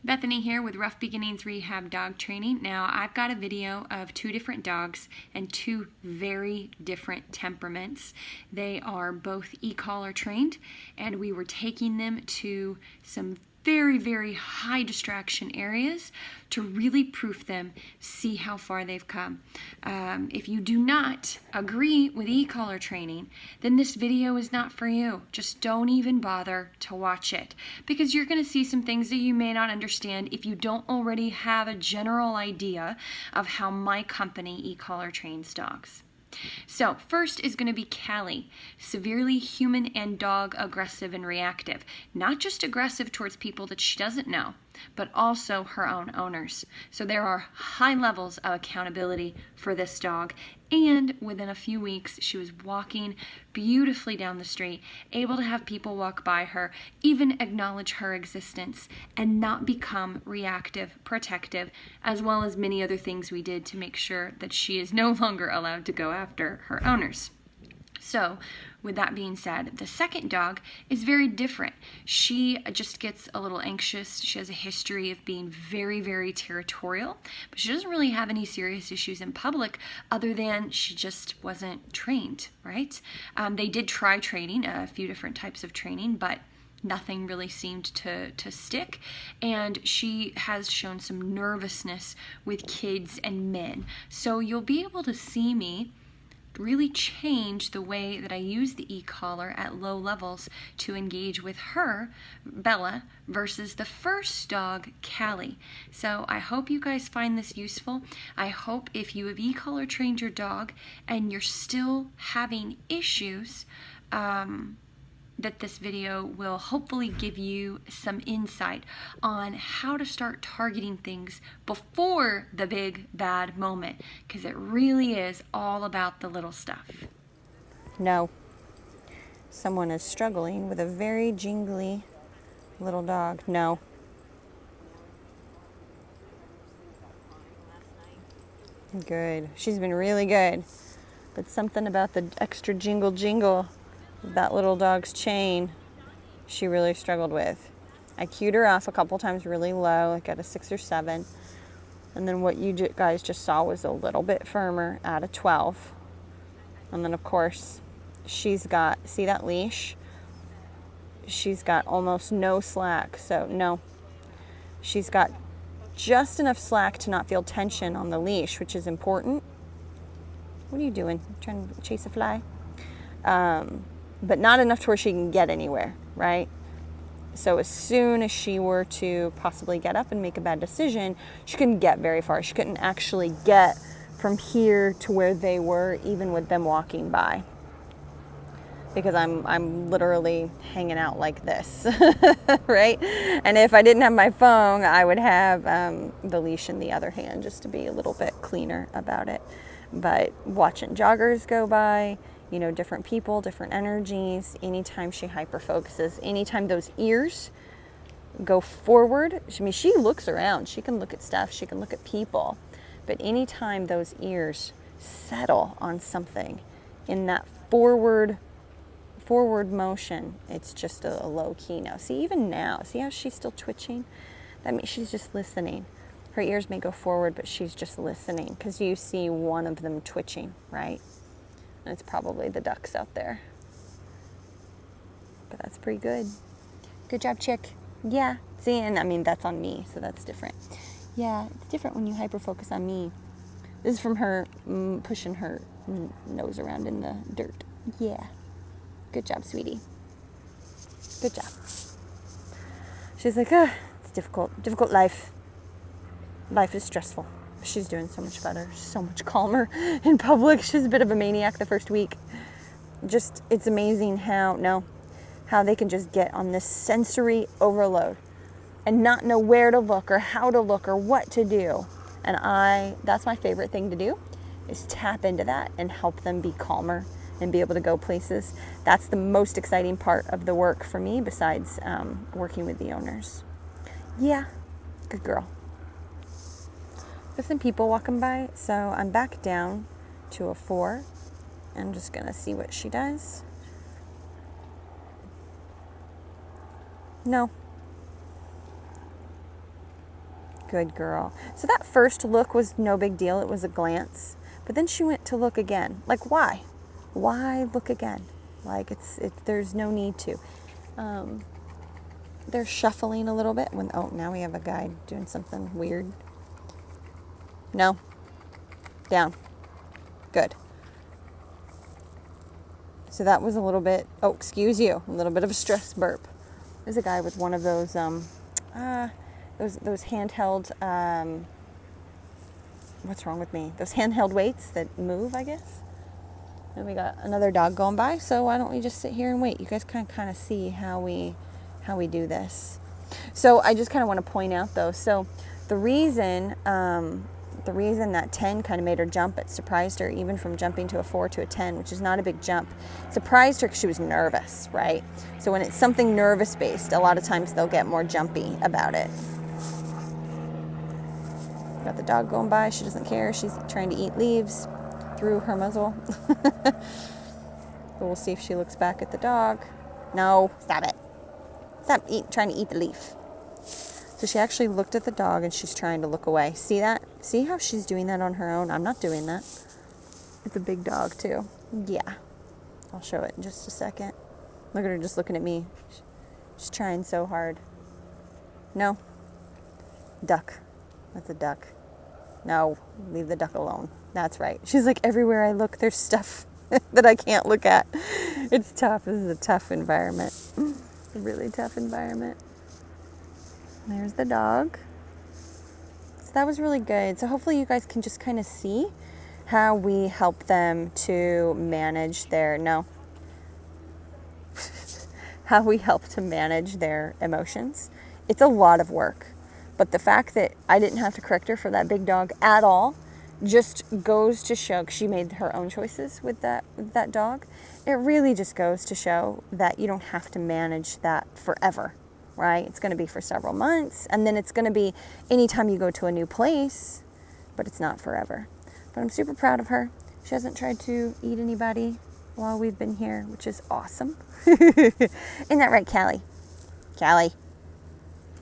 Bethany here with Rough Beginnings Rehab Dog Training. Now, I've got a video of two different dogs and two very different temperaments. They are both e-collar trained, and we were taking them to some very, very high distraction areas to really proof them, see how far they've come. If you do not agree with e-collar training, then this video is not for you. Just don't even bother to watch it, because you're going to see some things that you may not understand if you don't already have a general idea of how my company e-collar trains dogs. So first is going to be Callie, severely human and dog aggressive and reactive. Not just aggressive towards people that she doesn't know, but also her own owners. So there are high levels of accountability for this dog, and within a few weeks she was walking beautifully down the street, able to have people walk by her, even acknowledge her existence, and not become reactive, protective, as well as many other things we did to make sure that she is no longer allowed to go after her owners. So, with that being said, the second dog is very different. She just gets a little anxious. She has a history of being very, very territorial, but she doesn't really have any serious issues in public other than she just wasn't trained, right? They did try training, a few different types of training, but nothing really seemed to stick, and she has shown some nervousness with kids and men. So you'll be able to see me really change the way that I use the e-collar at low levels to engage with her, Bella, versus the first dog, Callie. So I hope you guys find this useful. I hope if you have e-collar trained your dog and you're still having issues, that this video will hopefully give you some insight on how to start targeting things before the big bad moment, because it really is all about the little stuff. No. Someone is struggling with a very jingly little dog. No. Good. She's been really good. But something about the extra jingle that little dog's chain she really struggled with. I cued her off a couple times really low, like at a 6 or 7. And then what you guys just saw was a little bit firmer at a 12. And then, of course, she's got, see that leash? She's got almost no slack. So, no. She's got just enough slack to not feel tension on the leash, which is important. What are you doing? Trying to chase a fly? But not enough to where she can get anywhere, right? So as soon as she were to possibly get up and make a bad decision, she couldn't get very far. She couldn't actually get from here to where they were, even with them walking by. Because I'm literally hanging out like this, right? And if I didn't have my phone, I would have the leash in the other hand just to be a little bit cleaner about it. But watching joggers go by, you know, different people, different energies, anytime she hyper-focuses, anytime those ears go forward, I mean, she looks around, she can look at stuff, she can look at people, but anytime those ears settle on something in that forward motion, it's just a low key now. See, even now, see how she's still twitching? That means she's just listening. Her ears may go forward, but she's just listening, because you see one of them twitching, right? And it's probably the ducks out there. But that's pretty good. Good job, chick. Yeah. See, and I mean, that's on me, so that's different. Yeah, it's different when you hyper-focus on me. This is from her pushing her nose around in the dirt. Yeah. Good job, sweetie. Good job. She's like, it's difficult life. Life is stressful. She's doing so much better, so much calmer in public. She's a bit of a maniac the first week. Just, it's amazing how they can just get on this sensory overload and not know where to look or how to look or what to do. And that's my favorite thing to do, is tap into that and help them be calmer and be able to go places. That's the most exciting part of the work for me, besides working with the owners. Yeah, good girl. There's some people walking by, so I'm back down to a 4. I'm just gonna see what she does. No. Good girl. So that first look was no big deal. It was a glance. But then she went to look again. Like, why? Why look again? Like, there's no need to. They're shuffling a little bit. Now we have a guy doing something weird. No. Down. Good. So that was a little bit, excuse you, a little bit of a stress burp. There's a guy with one of those handheld, what's wrong with me? Those handheld weights that move, I guess. And we got another dog going by, so why don't we just sit here and wait? You guys can kind of see how we do this. So I just kind of want to point out though, so the reason that 10 kind of made her jump, it surprised her even from jumping to a 4 to a 10, which is not a big jump. Surprised her because she was nervous, right? So when it's something nervous based, a lot of times they'll get more jumpy about it. Got the dog going by. She doesn't care. She's trying to eat leaves through her muzzle. But we'll see if she looks back at the dog. No, stop it. Stop trying to eat the leaf. So she actually looked at the dog and she's trying to look away. See that? See how she's doing that on her own? I'm not doing that. It's a big dog too. Yeah. I'll show it in just a second. Look at her just looking at me. She's trying so hard. No. Duck. That's a duck. No. Leave the duck alone. That's right. She's like, everywhere I look, there's stuff that I can't look at. It's tough. This is a tough environment. A really tough environment. There's the dog. So that was really good. So hopefully you guys can just kind of see how we help them to manage how we help to manage their emotions. It's a lot of work. But the fact that I didn't have to correct her for that big dog at all just goes to show, 'cause she made her own choices with that dog. It really just goes to show that you don't have to manage that forever. Right? It's going to be for several months, and then it's going to be anytime you go to a new place, but it's not forever. But I'm super proud of her. She hasn't tried to eat anybody while we've been here, which is awesome. Isn't that right, Callie? Callie.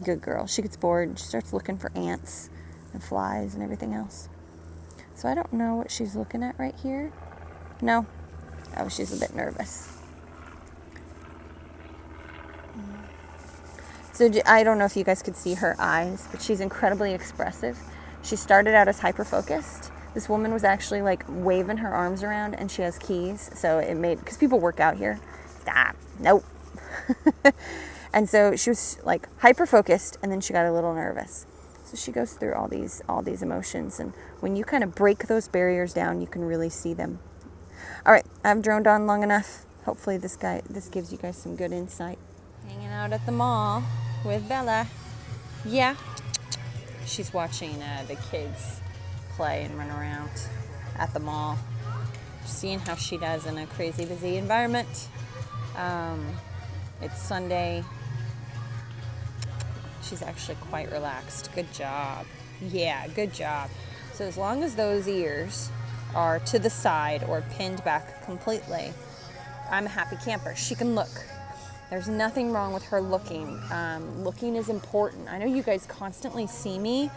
Good girl. She gets bored and she starts looking for ants and flies and everything else. So I don't know what she's looking at right here. No. Oh, she's a bit nervous. So I don't know if you guys could see her eyes, but she's incredibly expressive. She started out as hyper-focused. This woman was actually like waving her arms around, and she has keys. So it made, because people work out here. Stop. Nope. And so she was like hyper-focused, and then she got a little nervous. So she goes through all these emotions. And when you kind of break those barriers down, you can really see them. All right, I've droned on long enough. Hopefully this gives you guys some good insight. Hanging out at the mall with Bella. Yeah. She's watching the kids play and run around at the mall. Seeing how she does in a crazy busy environment. It's Sunday. She's actually quite relaxed. Good job. Yeah, good job. So as long as those ears are to the side or pinned back completely, I'm a happy camper. She can look. There's nothing wrong with her looking. Looking is important. I know you guys constantly see me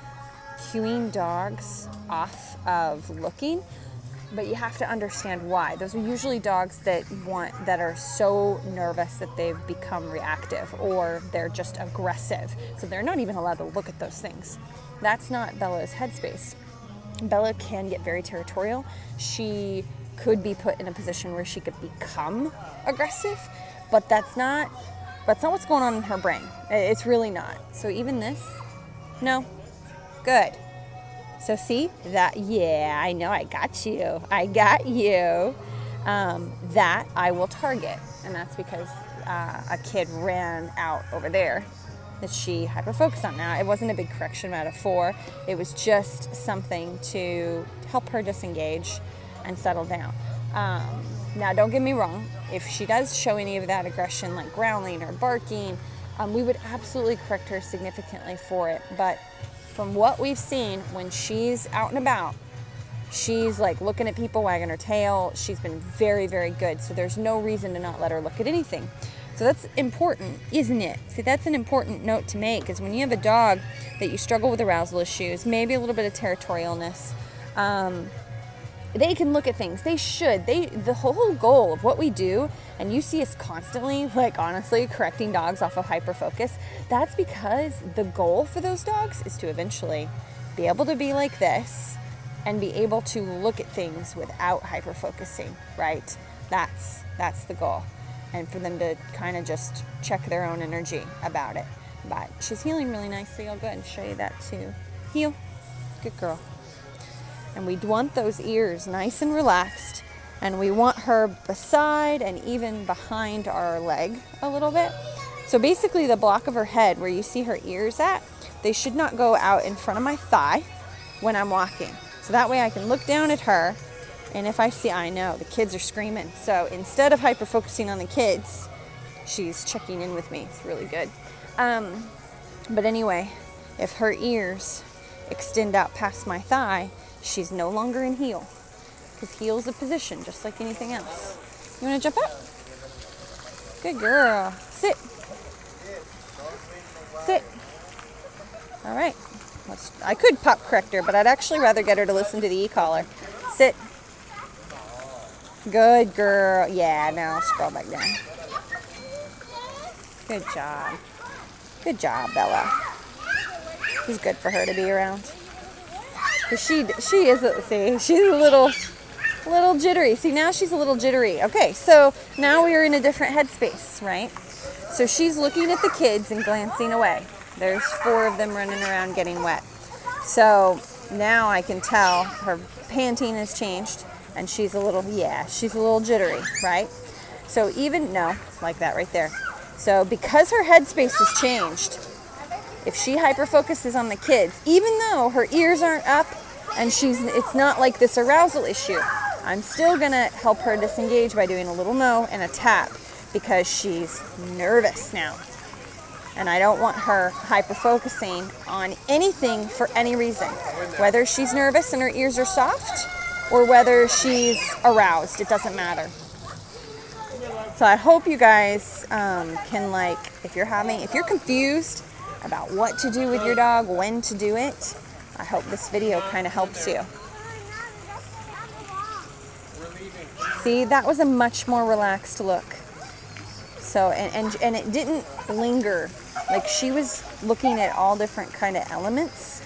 cueing dogs off of looking, but you have to understand why. Those are usually dogs that are so nervous that they've become reactive, or they're just aggressive. So they're not even allowed to look at those things. That's not Bella's headspace. Bella can get very territorial. She could be put in a position where she could become aggressive, but that's not what's going on in her brain. It's really not. So even this, no, good. So see that? Yeah, I know I got you. That I will target, and that's because a kid ran out over there that she hyper-focused on. Now, it wasn't a big correction out of 4. It was just something to help her disengage and settle down. Now, don't get me wrong. If she does show any of that aggression, like growling or barking, we would absolutely correct her significantly for it. But from what we've seen, when she's out and about, she's like looking at people, wagging her tail. She's been very, very good. So there's no reason to not let her look at anything. So that's important, isn't it? See, that's an important note to make, is when you have a dog that you struggle with arousal issues, maybe a little bit of territorialness, they can look at things. They should. The whole goal of what we do, and you see us constantly, like honestly, correcting dogs off of hyperfocus, that's because the goal for those dogs is to eventually be able to be like this and be able to look at things without hyperfocusing, right? That's the goal. And for them to kind of just check their own energy about it. But she's healing really nicely. I'll go ahead and show you that too. Heel. Good girl. And we want those ears nice and relaxed. And we want her beside and even behind our leg a little bit. So basically the block of her head where you see her ears at, they should not go out in front of my thigh when I'm walking. So that way I can look down at her. And if I see, I know, the kids are screaming. So instead of hyper-focusing on the kids, she's checking in with me. It's really good. But anyway, if her ears extend out past my thigh, she's no longer in heel. Because heel is a position, just like anything else. You want to jump up? Good girl. Sit. Sit. All right. I could pop correct her, but I'd actually rather get her to listen to the e-collar. Sit. Good girl. Yeah, now scroll back down. Good job. Good job, Bella. It's good for her to be around. Because she is, see, she's a little jittery. See, now she's a little jittery. Okay, so now we are in a different headspace, right? So she's looking at the kids and glancing away. There's 4 of them running around getting wet. So now I can tell her panting has changed. And she's a little jittery, right? So like that right there. So because her headspace has changed, if she hyperfocuses on the kids, even though her ears aren't up and it's not like this arousal issue, I'm still gonna help her disengage by doing a little no and a tap because she's nervous now. And I don't want her hyperfocusing on anything for any reason. Whether she's nervous and her ears are soft, or whether she's aroused, it doesn't matter. So I hope you guys can, if you're confused about what to do with your dog, when to do it, I hope this video kind of helps you. See, that was a much more relaxed look. So, and it didn't linger. Like, she was looking at all different kind of elements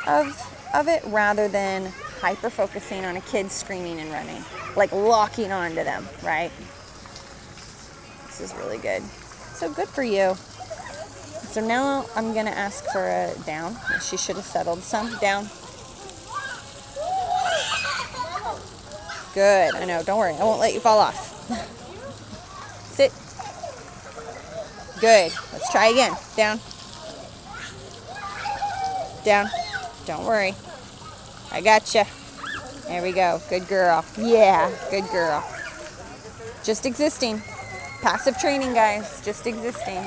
of it rather than hyper-focusing on a kid screaming and running, like locking onto them, right? This is really good. So good for you. So now I'm going to ask for a down. She should have settled some. Down. Good. I know. Don't worry. I won't let you fall off. Sit. Good. Let's try again. Down. Down. Don't worry. I gotcha. There we go. Good girl. Yeah, good girl. Just existing. Passive training, guys. Just existing.